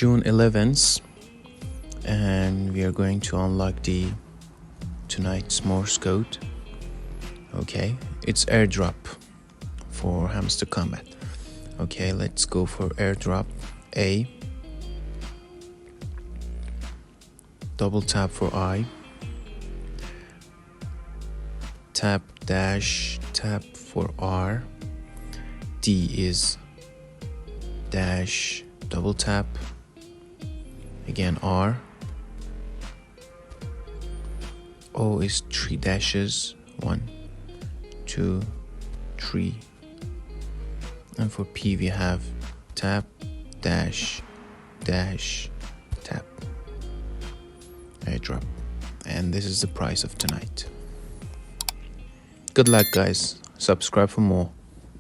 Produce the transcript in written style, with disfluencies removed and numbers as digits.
June 11th, and we are going to unlock the tonight's Morse code. Okay, it's airdrop for Hamster Kombat. Okay, let's go for airdrop. A, double tap for I, tap dash tap for R, D is dash double tap, again R, O is 3 dashes, 1, 2, 3, and for P we have tap dash dash tap, airdrop, and this is the price of tonight. Good luck guys, subscribe for more.